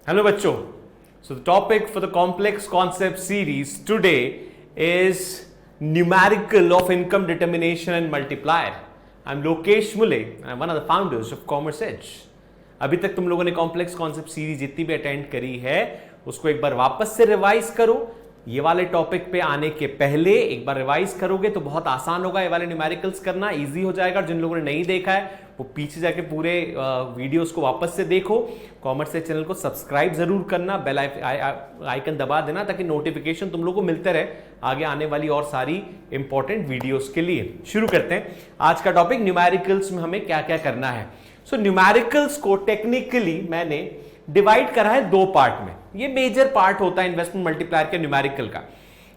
Hello बच्चों. So the topic for the complex concept series today is numerical of income determination and multiplier. I'm Lokesh Mule and I'm one of the founders of Commerce Edge. अभी तक तुम लोगों ने complex concept series जितनी भी attend करी है उसको एक बार वापस से रिवाइज करो. ये वाले टॉपिक पे आने के पहले एक बार रिवाइज करोगे तो बहुत आसान होगा. ये वाले न्यूमेरिकल्स करना इजी हो जाएगा. जिन लोगों ने नहीं देखा है वो पीछे जाके पूरे वीडियोस को वापस से देखो. कॉमर्स एज चैनल को सब्सक्राइब जरूर करना, बेल आइकन दबा देना ताकि नोटिफिकेशन तुम लोगों को मिलते रहे आगे आने वाली और सारी इंपॉर्टेंट वीडियोस के लिए. शुरू करते हैं आज का टॉपिक. न्यूमेरिकल्स में हमें क्या क्या करना है. सो न्यूमेरिकल्स को टेक्निकली मैंने डिवाइड करा है दो पार्ट में. ये मेजर पार्ट होता है इन्वेस्टमेंट मल्टीप्लायर के न्यूमेरिकल का.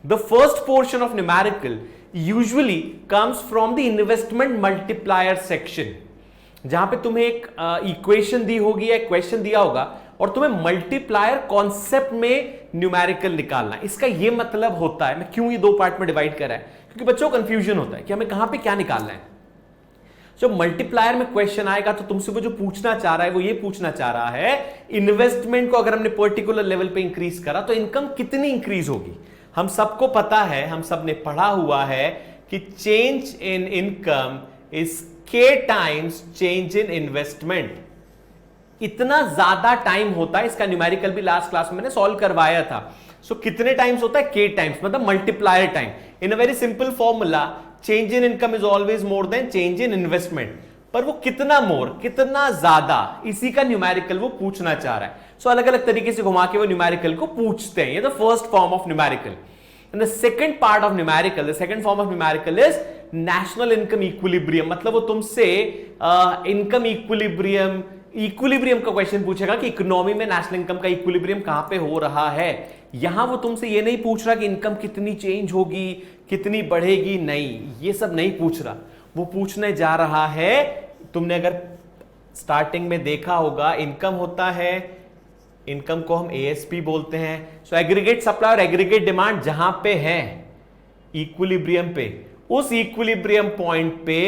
The first portion of numerical usually comes from the investment multiplier section, जहां पे तुम्हें एक इक्वेशन दी होगी या क्वेश्चन दिया होगा और तुम्हें मल्टीप्लायर कॉन्सेप्ट में न्यूमेरिकल निकालना है. इसका यह मतलब होता है, मैं क्यों ये दो पार्ट में डिवाइड करा है, क्योंकि बच्चों को कंफ्यूजन होता है कि हमें कहां पे क्या निकालना है. जब मल्टीप्लायर में क्वेश्चन आएगा तो तुमसे वो जो पूछना चाह रहा है वो ये पूछना चाह रहा है इन्वेस्टमेंट को अगर हमने पर्टिकुलर लेवल पे इंक्रीज करा तो इनकम कितनी इंक्रीज होगी. हम सबको पता है, हम सब ने पढ़ा हुआ है कि चेंज इन इनकम इज के टाइम्स चेंज इन इन्वेस्टमेंट. इतना ज्यादा टाइम होता है. इसका न्यूमेरिकल भी लास्ट क्लास में मैंने सॉल्व करवाया था. सो कितने टाइम्स होता है? के टाइम्स, मतलब multiplier time. In a very simple formula change in income is always more than change in investment. पर वो कितना मोर, कितना ज्यादा, इसी का न्यूमेरिकल वो पूछना चाह रहा है. सो अलग अलग तरीके से घुमा के वो न्यूमेरिकल को पूछते हैं. ये the first form of numerical. And the second part of numerical, the second form of numerical is national income equilibrium. मतलब वो तुमसे इनकम इक्विलिब्रियम का क्वेश्चन पूछेगा कि इकोनॉमी में नेशनल इनकम का इक्विलिब्रियम कहां पे हो रहा है. यहां वो तुमसे ये नहीं पूछ रहा कि इनकम कितनी चेंज होगी, कितनी बढ़ेगी. नहीं, ये सब नहीं पूछ रहा. वो पूछने जा रहा है, तुमने अगर स्टार्टिंग में देखा होगा इनकम होता है, इनकम को हम एएसपी बोलते हैं. सो एग्रीगेट सप्लाई और एग्रीगेट डिमांड जहां पे है इक्विलिब्रियम पे, उस इक्विलिब्रियम पॉइंट पे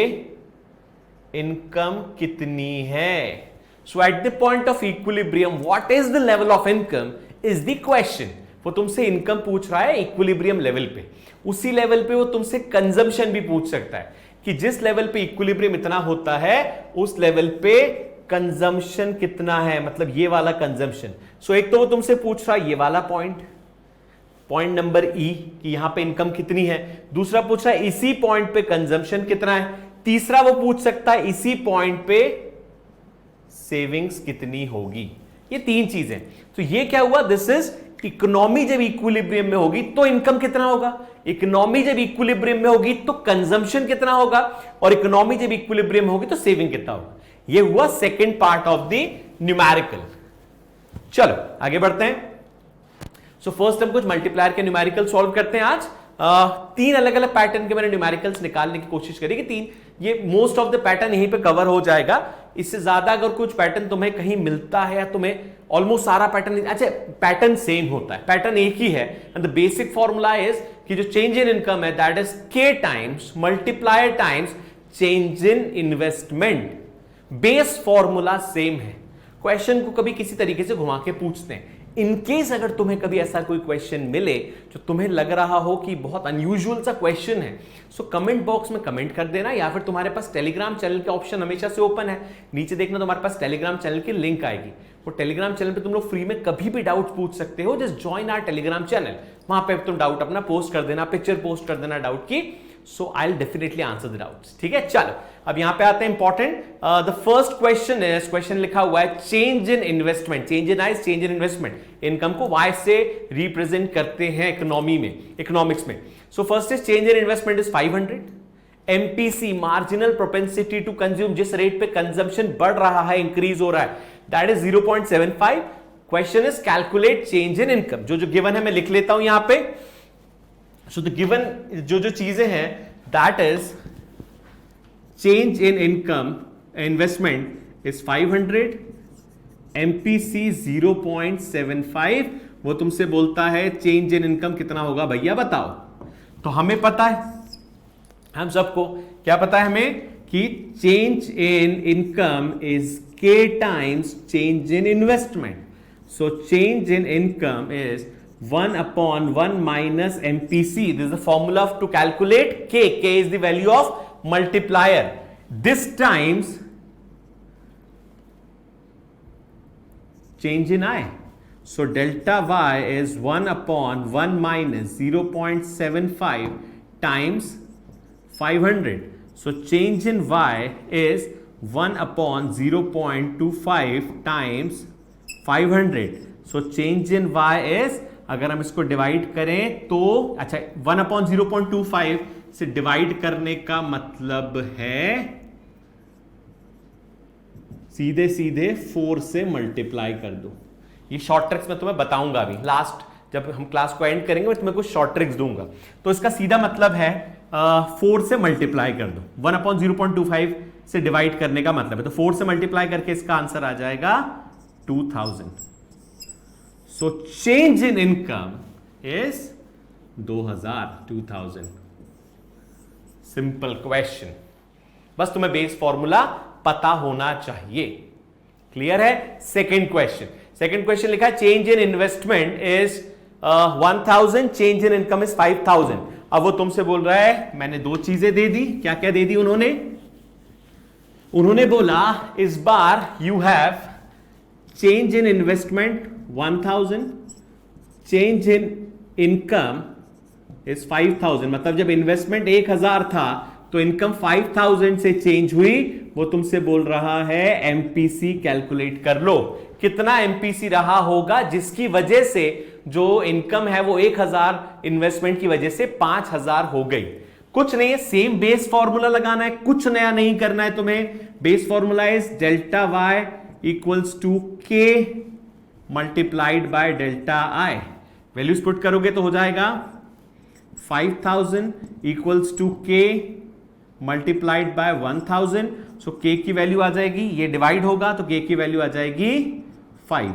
इनकम कितनी है. So at the point of equilibrium what is the level of income is the question. वो तुमसे इनकम पूछ रहा है इक्विलिब्रियम लेवल पे. उसी लेवल पे वो तुमसे कंजम्पशन भी पूछ सकता है कि जिस लेवल पे इक्विलिब्रियम इतना होता है उस लेवल पे कंजम्पशन कितना है, मतलब ये वाला कंजम्पशन. सो एक तो वो तुमसे पूछ रहा है ये वाला पॉइंट नंबर ई कि यहां पे इनकम कितनी है. दूसरा पूछ रहा है इसी पॉइंट पे कंजम्पशन कितना है. तीसरा वो पूछ सकता है इसी पॉइंट पे सेविंग्स कितनी होगी. ये तीन चीजें. तो ये क्या हुआ, दिस इज इकोनॉमी जब इक्विलिब्रियम में होगी तो इनकम कितना होगा, इकोनॉमी जब इक्विलिब्रियम में होगी तो कंजम्पशन कितना होगा, और इकोनॉमी जब इक्विलिब्रियम में होगी तो सेविंग कितना होगा. ये हुआ second part of the numerical. चलो आगे बढ़ते हैं. सो फर्स्ट हम कुछ मल्टीप्लायर के न्यूमेरिकल सॉल्व करते हैं आज. तीन अलग अलग पैटर्न के मैंने न्यूमेरिकल्स निकालने की कोशिश करी कि तीन, ये मोस्ट ऑफ द पैटर्न यहीं पे कवर हो जाएगा. इससे ज्यादा अगर कुछ पैटर्न तुम्हें कहीं मिलता है या तुम्हें ऑलमोस्ट सारा पैटर्न, अच्छा पैटर्न सेम होता है, पैटर्न एक ही है. And the basic formula is कि जो चेंज इन इनकम है दैट इज के times multiplier times change in investment. Base formula same है. क्वेश्चन को कभी किसी तरीके से घुमा के पूछते हैं. इनकेस अगर तुम्हें कभी ऐसा कोई क्वेश्चन मिले जो तुम्हें लग रहा हो कि बहुत अनयूजुअल सा क्वेश्चन है, सो कमेंट बॉक्स में कमेंट कर देना, या फिर तुम्हारे पास टेलीग्राम चैनल का ऑप्शन हमेशा से ओपन है. नीचे देखना तुम्हारे पास टेलीग्राम चैनल की लिंक आएगी. वो टेलीग्राम चैनल पे तुम लोग फ्री में कभी भी डाउट पूछ सकते हो. Just join our Telegram channel. वहां पे तुम डाउट अपना पोस्ट कर देना, पिक्चर पोस्ट कर देना डाउट की. So I will definitely answer the doubts. ठीक है, चलो अब यहां पे आते हैं important. The first question is, question लिखा हुआ है change in investment. Change in eyes change in investment. Income को वाई से रिप्रेजेंट करते हैं इकोनॉमी में, इकोनॉमिक्स में. So first is change in investment is 500. MPC marginal propensity to consume, जिस रेट पे कंजम्पशन बढ़ रहा है, इंक्रीज हो रहा है, that is 0.75. Question is calculate change in income. जो जो गिवन है मैं लिख लेता हूं यहां पे. सो द गिवन जो जो चीजें हैं that is change in income investment is 500, MPC 0.75. वो तुमसे बोलता है चेंज इन इनकम कितना होगा भैया बताओ. तो हमें पता है, हम सबको क्या पता है हमें कि चेंज इन इनकम इज के times change in investment. So change in income is 1 upon 1 minus MPC. This is the formula to calculate K. K is the value of multiplier. This times change in I. So delta Y is 1 upon 1 minus 0.75 times 500. So change in Y is 1 upon 0.25 times 500. So change in Y is, अगर हम इसको divide करें तो अच्छा 1 upon 0.25 से divide करने का मतलब है सीधे सीधे 4 से मल्टीप्लाई कर दो। ये शॉर्ट ट्रिक्स मैं तुम्हें बताऊंगा अभी लास्ट, जब हम क्लास को एंड करेंगे मैं तुम्हें कुछ शॉर्ट ट्रिक्स दूंगा। तो इसका सीधा मतलब है 4 से मल्टीप्लाई कर दो। 1 अपॉन 0.25 से डिवाइड करने का मतलब है, तो 4 से मल्टीप्लाई करके इसका आंसर आ जाएगा 2000। So change in income is 2000। Simple question, बस तुम्हें बेस फॉर्मूला पता होना चाहिए। क्लियर है? सेकेंड क्वेश्चन लिखा है change in investment is 1000, change in income is 5000। अब वो तुमसे बोल रहा है, मैंने दो चीजें दे दी। क्या क्या दे दी उन्होंने बोला इस बार you have change in investment 1000, change in income is 5000। मतलब जब इन्वेस्टमेंट 1000 था तो इनकम 5000 से चेंज हुई। वो तुमसे बोल रहा है एमपीसी कैलकुलेट कर लो। कितना एमपीसी रहा होगा जिसकी वजह से जो इनकम है वो 1000 इन्वेस्टमेंट की वजह से 5000 हो गई। कुछ नहीं है, सेम बेस फॉर्मूला लगाना है, कुछ नया नहीं करना है तुम्हें। Base formula is delta Y equals to K multiplied by delta I. Values put करोगे तो हो जाएगा 5000 equals to K multiplied by 1000। So K की वैल्यू आ जाएगी, ये डिवाइड होगा तो के की वैल्यू आ जाएगी 5।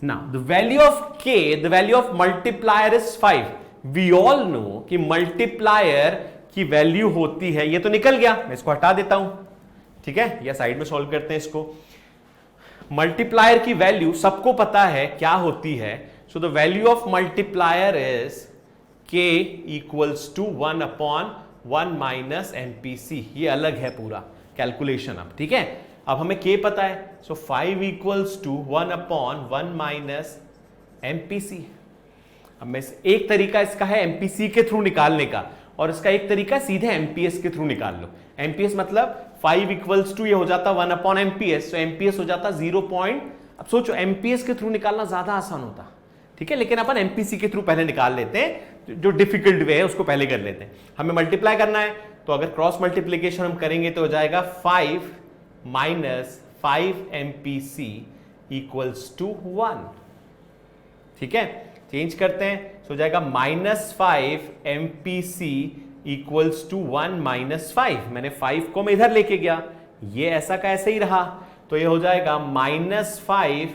Now the value of K, the value of multiplier is 5। We all know कि मल्टीप्लायर की वैल्यू होती है, ये तो निकल गया, मैं इसको हटा देता हूं, ठीक है, या साइड में सॉल्व करते हैं इसको। मल्टीप्लायर की वैल्यू सबको पता है क्या होती है। So the value of multiplier is K equals to 1 upon 1 minus MPC. ये अलग है पूरा कैलकुलेशन अब, ठीक है। अब हमें के पता है, so 5 equals to 1 upon 1 minus MPC. अब मैं एक तरीका इसका है एमपीसी के थ्रू निकालने का, और इसका एक तरीका सीधे एमपीएस के थ्रू निकाल लो। एमपीएस मतलब 5 इक्वल्स टू ये हो जाता 1 अपॉन एमपीएस, तो एमपीएस हो जाता 0 पॉइंट। अब सोचो एमपीएस के थ्रू निकालना ज्यादा आसान होता, ठीक है, लेकिन अपन एमपीसी के थ्रू पहले निकाल लेते हैं। जो डिफिकल्ट वे है उसको पहले कर लेते हैं। हमें मल्टीप्लाई करना है, तो अगर क्रॉस मल्टीप्लीकेशन हम करेंगे तो हो जाएगा 5 माइनस 5 एमपीसी इक्वल्स टू 1, ठीक है। चेंज करते हैं, तो हो जाएगा -5 एमपीसी इक्वल्स टू 1 माइनस 5। मैंने 5 को मैं इधर लेके गया, ये ऐसा का ऐसे ही रहा, तो ये हो जाएगा -5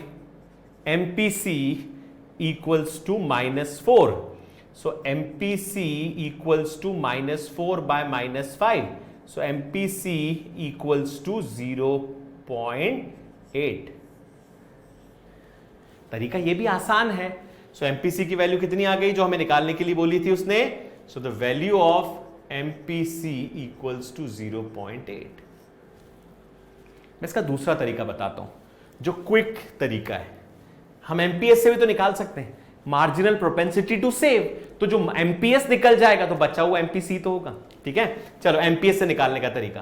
MPC equals to -4। So MPC equals to -4 by -5, so MPC equals to 0.8। तरीका ये भी आसान है। सो एमपीसी की वैल्यू कितनी आ गई जो हमें निकालने के लिए बोली थी उसने? So the value of MPC equals to 0.8। मैं इसका दूसरा तरीका बताता हूं जो क्विक तरीका है। हम एमपीएस से भी तो निकाल सकते हैं, मार्जिनल प्रोपेंसिटी टू सेव। तो जो एमपीएस निकल जाएगा तो बचा हुआ एमपीसी तो होगा, ठीक है। चलो एमपीएस से निकालने का तरीका,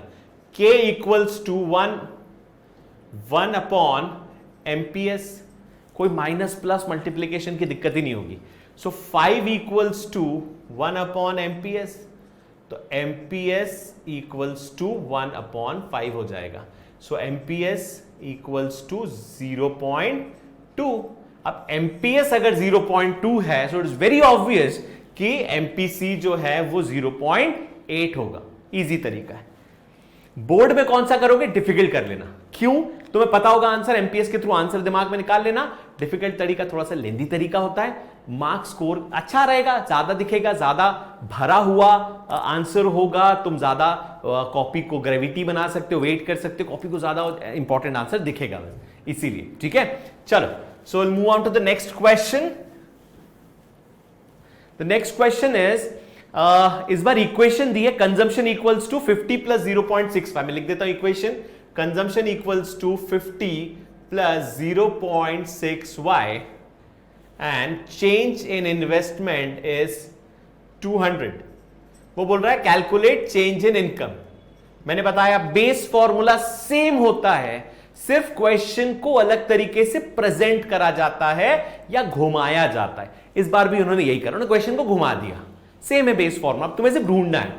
के इक्वल्स टू 1 अपॉन एमपीएस। कोई माइनस प्लस मल्टीप्लीकेशन की दिक्कत ही नहीं होगी। सो 5 इक्वल्स टू 1 अपॉन एमपीएस, तो एमपीएस इक्वल्स टू 1 अपॉन 5 हो जाएगा। सो एमपीएस इक्वल्स टू 0.2। अब एमपीएस अगर 0.2 है, so it is very obvious कि एमपीसी जो है वो 0.8 होगा। इजी तरीका है। बोर्ड में कौन सा करोगे, डिफिकल्ट कर लेना। क्यों? तुम्हें पता होगा आंसर, एमपीएस के थ्रू आंसर दिमाग में निकाल लेना। डिफिकल्ट तरीका थोड़ा सा लेंदी तरीका होता है, मार्क्स स्कोर अच्छा रहेगा, ज्यादा दिखेगा, ज्यादा भरा हुआ आंसर होगा, तुम ज्यादा कॉपी को ग्रेविटी बना सकते हो, वेट कर सकते हो, कॉपी को ज्यादा इंपॉर्टेंट आंसर दिखेगा, इसीलिए, ठीक है। चलो So we'll move on to the next question. The next question is इस बार इक्वेशन दी है कंजम्पशन इक्वल्स टू 50 प्लस 0.65. मैं लिख देता हूं equation. Consumption equals to 50 plus 0.6y and change in investment is 200. वो बोल रहा है कैलकुलेट चेंज इन इनकम. मैंने बताया बेस फॉर्मूला सेम होता है, सिर्फ क्वेश्चन को अलग तरीके से प्रेजेंट करा जाता है या घुमाया जाता है. इस बार भी उन्होंने यही करा, उन्होंने क्वेश्चन को घुमा दिया. सेम है बेस फॉर्मूला, अब तुम्हें सिर्फ ढूंढना है.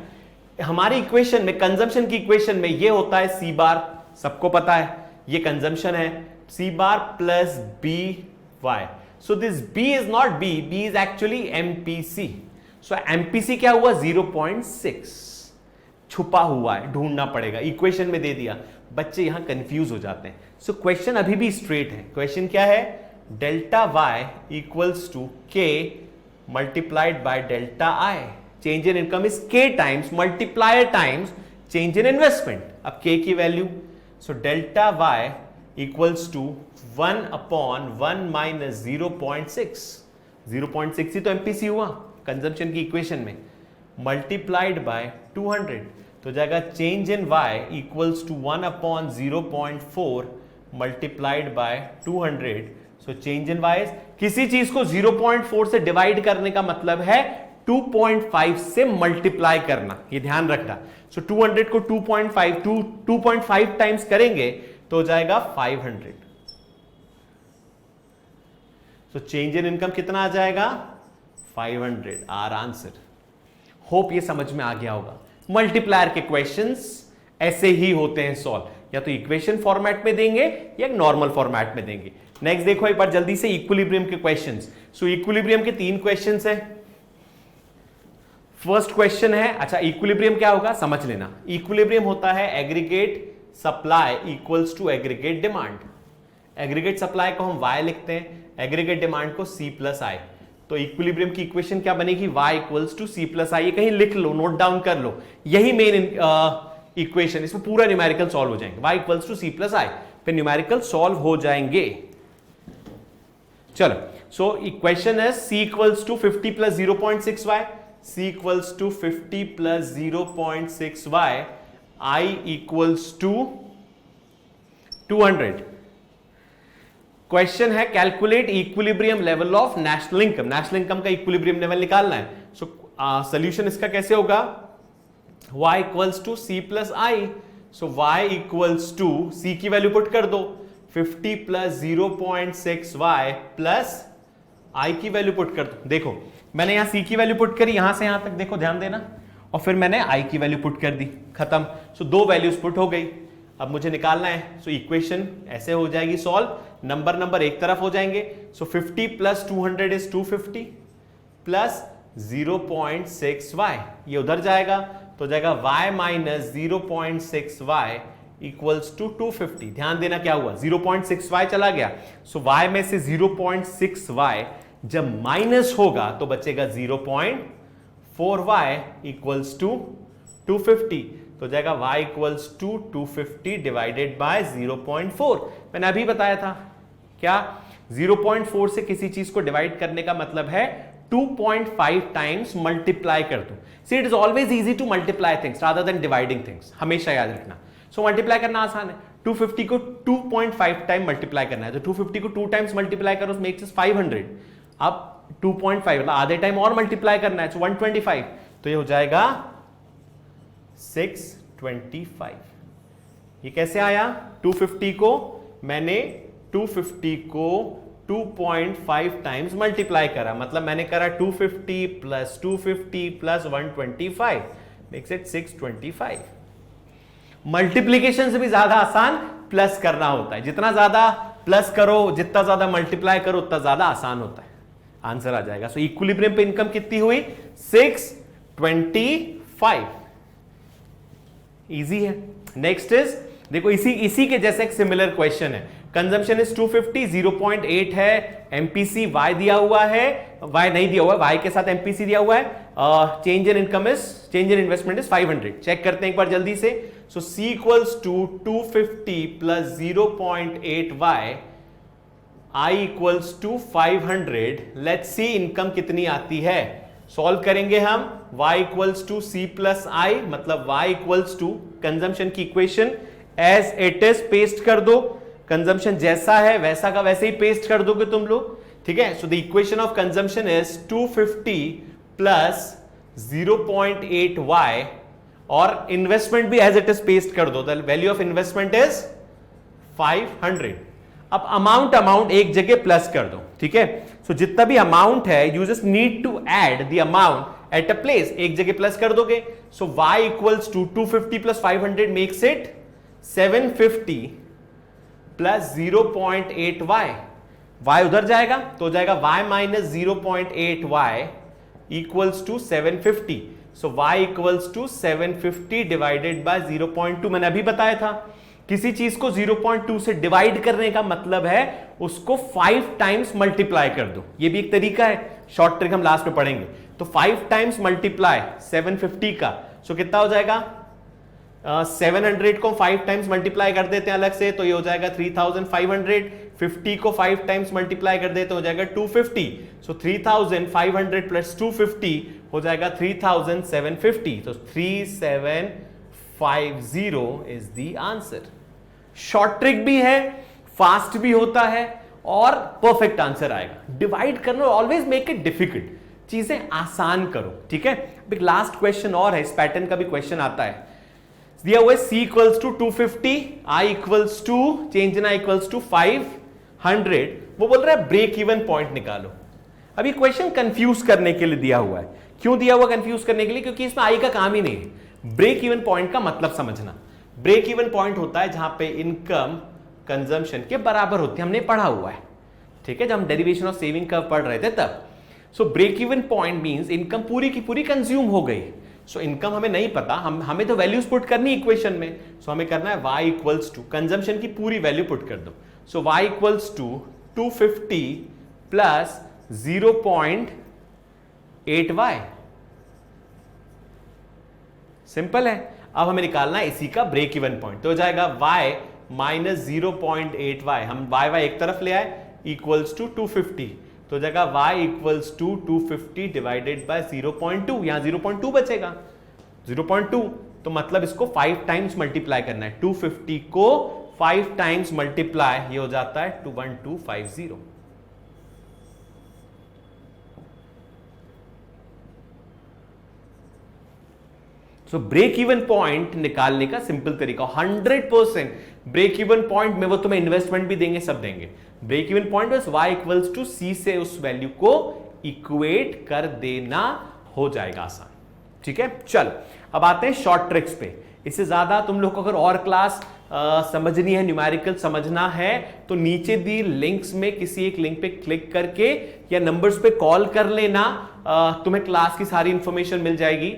हमारी इक्वेशन में, कंजम्पशन की इक्वेशन में ये होता है सी बार, सबको पता है ये कंजम्पशन है, C bar plus B Y. So this B is not B, B is actually MPC. So MPC क्या हुआ 0.6, छुपा हुआ है, ढूंढना पड़ेगा. इक्वेशन में दे दिया, बच्चे यहां कंफ्यूज हो जाते हैं. सो क्वेश्चन अभी भी स्ट्रेट है. क्वेश्चन क्या है? डेल्टा वाई इक्वल्स टू के multiplied by delta I. Change in income is K times multiplier times change in investment. अब K की value, so delta Y equals to 1 upon 1 minus 0.6. 0.6 ही तो MPC हुआ consumption की equation में, multiplied by 200. तो जाएगा change in Y equals to 1 upon 0.4 multiplied by 200. So change in y is, किसी चीज को 0.4 से डिवाइड करने का मतलब है 2.5 से मल्टीप्लाई करना, ये ध्यान रखना. सो 200 को 2.5 टाइम्स करेंगे तो हो जाएगा 500. सो चेंज इन इनकम कितना आ जाएगा? 500. Our answer. होप ये समझ में आ गया होगा. मल्टीप्लायर के क्वेश्चंस ऐसे ही होते हैं सॉल्व, या तो इक्वेशन फॉर्मेट में देंगे या नॉर्मल फॉर्मेट में देंगे. नेक्स्ट देखो एक बार जल्दी से इक्विलिब्रियम के क्वेश्चंस. सो इक्विलिब्रियम के 3 क्वेश्चंस हैं. फर्स्ट क्वेश्चन है, अच्छा इक्विलिब्रियम क्या होगा समझ लेना. इक्विलिब्रियम होता है aggregate supply equals to aggregate demand. Aggregate supply को हम y लिखते हैं, एग्रीगेट डिमांड को c प्लस आई. तो इक्विलिब्रियम की इक्वेशन क्या बनेगी? y equals to c plus I. ये कहीं लिख लो, नोट डाउन कर लो, यही मेन इक्वेशन. इसमें पूरा न्यूमेरिकल सॉल्व हो जाएंगे. y equals to c plus I, फिर न्यूमेरिकल सॉल्व हो जाएंगे. चलो, सो इक्वेशन है c equals to 50 plus 0.6y, c equals to 50 plus 0.6y, i equals to 200. Question है calculate equilibrium level of national income. National income का equilibrium level निकालना है. So solution इसका कैसे होगा? y equals to c plus I. So y equals to, c की value put कर दो, 50 प्लस 0.6y प्लस i की वैल्यू पुट कर दो. देखो मैंने यहां c की वैल्यू पुट करी, यहां से यहां तक देखो, ध्यान देना, और फिर मैंने i की वैल्यू पुट कर दी, खत्म. सो 2 वैल्यूज पुट हो गई. अब मुझे निकालना है. सो इक्वेशन ऐसे हो जाएगी सॉल्व, नंबर एक तरफ हो जाएंगे. सो 50 प्लस 200 इज 250 प्लस 0.6y, ये उधर जाएगा तो जाएगा y minus 0.6y equals to 250. ध्यान देना क्या हुआ, 0.6y चला गया. सो y में से 0.6y जब माइनस होगा तो बचेगा 0.4y इक्वल्स टू 250. तो जाएगा y equals to 250 divided by 0.4. मैंने अभी बताया था क्या, 0.4 से किसी चीज को डिवाइड करने का मतलब है 2.5 टाइम्स मल्टीप्लाई कर दो. See it is always easy to multiply things rather than dividing things, हमेशा याद रखना. सो मल्टीप्लाई करना आसान है. 250 को 2.5 टाइम मल्टीप्लाई करना है, तो 250 को 2 टाइम्स मल्टीप्लाई करो, मेक्स इज 500. अब 2.5 मतलब आधे टाइम और मल्टीप्लाई करना है, 125. तो ये हो जाएगा 625. ये कैसे आया? 250 को मैंने 2.5 टाइम्स मल्टीप्लाई करा, मतलब मैंने करा 250 plus 250 plus 125, makes it 625. Multiplication से भी ज्यादा आसान प्लस करना होता है. जितना ज्यादा प्लस करो, जितना ज्यादा मल्टीप्लाई करो, उतना ज्यादा आसान होता है. आंसर आ जाएगा. सो इक्विलिब्रियम पे इनकम कितनी हुई? 625. इजी है. नेक्स्ट इज, देखो इसी के जैसे एक सिमिलर क्वेश्चन है. कंजम्पशन इज 250, 0.8 है, एमपीसी y दिया हुआ है, y नहीं दिया हुआ है, y के साथ एमपीसी दिया हुआ है. Change in income is, change in investment is 500. Check करते हैं एक बार जल्दी से. So c equals to 250 plus 0.8y, I equals to 500, let's see income कितनी आती है। सॉल्व करेंगे हम y equals to C plus I, मतलब y इक्वल्स टू कंजम्पशन की equation as it is paste कर दो, कंजम्पशन जैसा है वैसा का वैसे ही पेस्ट कर दोगे तुम लोग, ठीक है। So the equation of consumption is 250 plus 0.8y और इन्वेस्टमेंट भी एज इट इज पेस्ट कर दो, the value of investment is 500। अब अमाउंट एक जगह प्लस कर दो, ठीक है। सो जितना भी अमाउंट है you just need to add the amount at a place, एक जगह प्लस कर दोगे। So y equals to 250 plus 500 makes it 750 plus 0.8y, y उधर जाएगा तो हो जाएगा y minus 0.8y equals to 750। So y equals to 750 divided by 0.2। मैंने अभी बताया था किसी चीज को 0.2 से डिवाइड करने का मतलब है उसको 5 टाइम्स मल्टीप्लाई कर दो, ये भी एक तरीका है, शॉर्ट ट्रिक हम लास्ट में पढ़ेंगे। तो 5 टाइम्स मल्टीप्लाई 750 का, सो कितना हो जाएगा 700 को 5 टाइम्स मल्टीप्लाई कर देते हैं अलग से तो ये हो जाएगा 3500, 50 को 5 टाइम्स मल्टीप्लाई कर देते हो जाएगा 250। सो 3500 प्लस 250 हो जाएगा 3750। तो 3750 is the answer. Short trick भी है, फास्ट भी होता है और परफेक्ट आंसर आएगा। डिवाइड करना, ऑलवेज मेक इट डिफिकल्ट, चीजें आसान करो, ठीक है। एक लास्ट क्वेश्चन और है, इस पैटर्न का भी क्वेश्चन आता है। दिया हुआ है c equals to 250, i equals to change in i equals to 500, वो बोल रहा है ब्रेक इवन पॉइंट निकालो। अभी क्वेश्चन कंफ्यूज करने के लिए दिया हुआ है। क्यों दिया हुआ कंफ्यूज करने के लिए? क्योंकि इसमें i का काम ही नहीं है। ब्रेक इवन पॉइंट का मतलब समझना, ब्रेक इवन पॉइंट होता है जहां पे इनकम कंजम्पशन के बराबर होती है, हमने पढ़ा हुआ है, ठीक है, जब हम डेरिवेशन ऑफ सेविंग कर्व पढ़ रहे थे तब। So break even point means income पूरी की पूरी कंज्यूम हो गई। सो इनकम हमें नहीं पता, हमें तो वैल्यूज पुट करनी इक्वेशन में। सो हमें करना है y इक्वल्स टू कंजम्पशन की पूरी वैल्यू पुट कर दो। So y equals to 250 plus 0.8y, simple है। अब हमें निकालना है इसी का ब्रेक इवन पॉइंट, तो हो जाएगा y माइनस 0.8y, हम y एक तरफ ले आए इक्वल्स टू 250, तो जगह y equals to 250 divided by 0.2, यहां 0.2 बचेगा, 0.2, तो मतलब इसको 5 टाइम्स मल्टीप्लाई करना है। 250 को 5 टाइम्स मल्टीप्लाई, ये हो जाता है 21250। सो ब्रेक इवन पॉइंट निकालने का सिंपल तरीका, 100% ब्रेक इवन पॉइंट में वो तुम्हें इन्वेस्टमेंट भी देंगे, सब देंगे। ब्रेक इवन पॉइंट बस y इक्वल्स टू c से उस वैल्यू को इक्वेट कर देना, हो जाएगा आसान, ठीक है। चल अब आते हैं शॉर्ट ट्रिक्स पे। इससे ज्यादा तुम लोग को अगर और क्लास समझनी है, न्यूमेरिकल समझना है, तो नीचे दी लिंक्स में किसी एक लिंक पे क्लिक करके या नंबर्स पे कॉल कर लेना, तुम्हें क्लास की सारी इंफॉर्मेशन मिल जाएगी।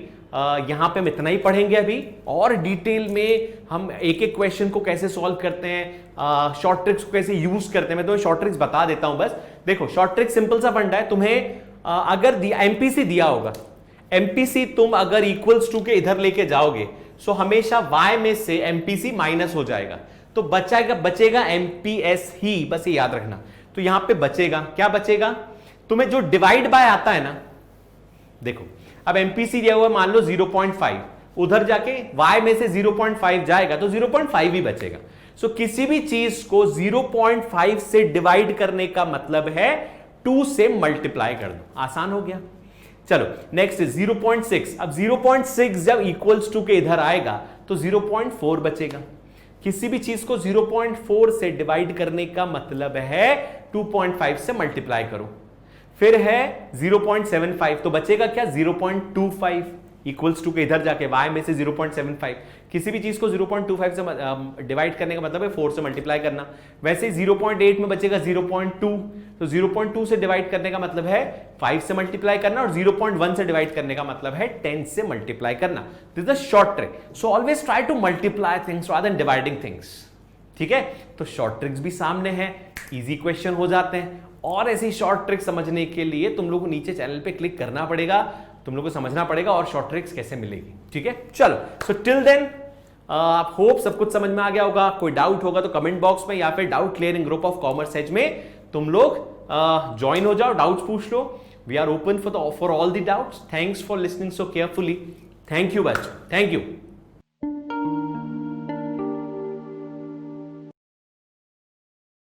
यहां पे हम इतना ही पढ़ेंगे अभी, और डिटेल में हम एक एक क्वेश्चन को कैसे सॉल्व करते हैं, शॉर्ट ट्रिक्स को कैसे यूज करते हैं, मैं तुम्हें शॉर्ट ट्रिक्स बता देता हूं बस। देखो शॉर्ट ट्रिक सिंपल सा फंडा है, तुम्हें अगर एमपीसी दिया होगा, एमपीसी तुम अगर इक्वल्स टू के इधर लेके जाओगे, सो हमेशा y में से एमपीसी माइनस हो जाएगा, तो बचेगा एमपीएस ही, बस ये याद रखना। तो यहां पे बचेगा, क्या बचेगा, तुम्हें जो डिवाइड बाय आता है ना, देखो अब एमपीसी दिया हुआ मान लो 0.5, उधर जाके y में से 0.5 जाएगा तो 0.5 ही बचेगा। सो किसी भी चीज को 0.5 से डिवाइड करने का मतलब है 2 से मल्टीप्लाई कर दो, आसान हो गया। चलो नेक्स्ट 0.6, अब 0.6 जब इक्वल्स टू के इधर आएगा तो 0.4 बचेगा। किसी भी चीज को 0.4 से डिवाइड करने का मतलब है 2.5 से मल्टीप्लाई करो। फिर है 0.75, तो बचेगा क्या 0.25 इक्वल्स टू के इधर जाके y में से 0.75। किसी भी चीज को 0.25 से डिवाइड करने का मतलब है 4 से मल्टीप्लाई करना। वैसे 0.8 में बचेगा 0.2, तो 0.2 से डिवाइड करने का मतलब है 5 से मल्टीप्लाई करना, और 0.1 से डिवाइड करने का मतलब है 10 से मल्टीप्लाई करना। This is the short trick. So always try to multiply things rather than dividing things, ठीक है। तो शॉर्ट ट्रिक्स भी सामने है, इजी क्वेश्चन हो जाते हैं, और ऐसी शॉर्ट ट्रिक समझने के लिए तुम लोग को नीचे चैनल पे क्लिक करना पड़ेगा, तुम लोग को समझना पड़ेगा और शॉर्ट ट्रिक्स कैसे मिलेगी, ठीक है। चलो सो टिल देन आप होप सब कुछ समझ में आ गया होगा। कोई डाउट होगा तो कमेंट बॉक्स में या फिर doubt clearing group of commerce edge में तुम लोग ज्वाइन हो जाओ, डाउट्स पूछ लो. We are open for all the doubts. Thanks for listening so carefully. Thank you बच्चों, थैंक यू.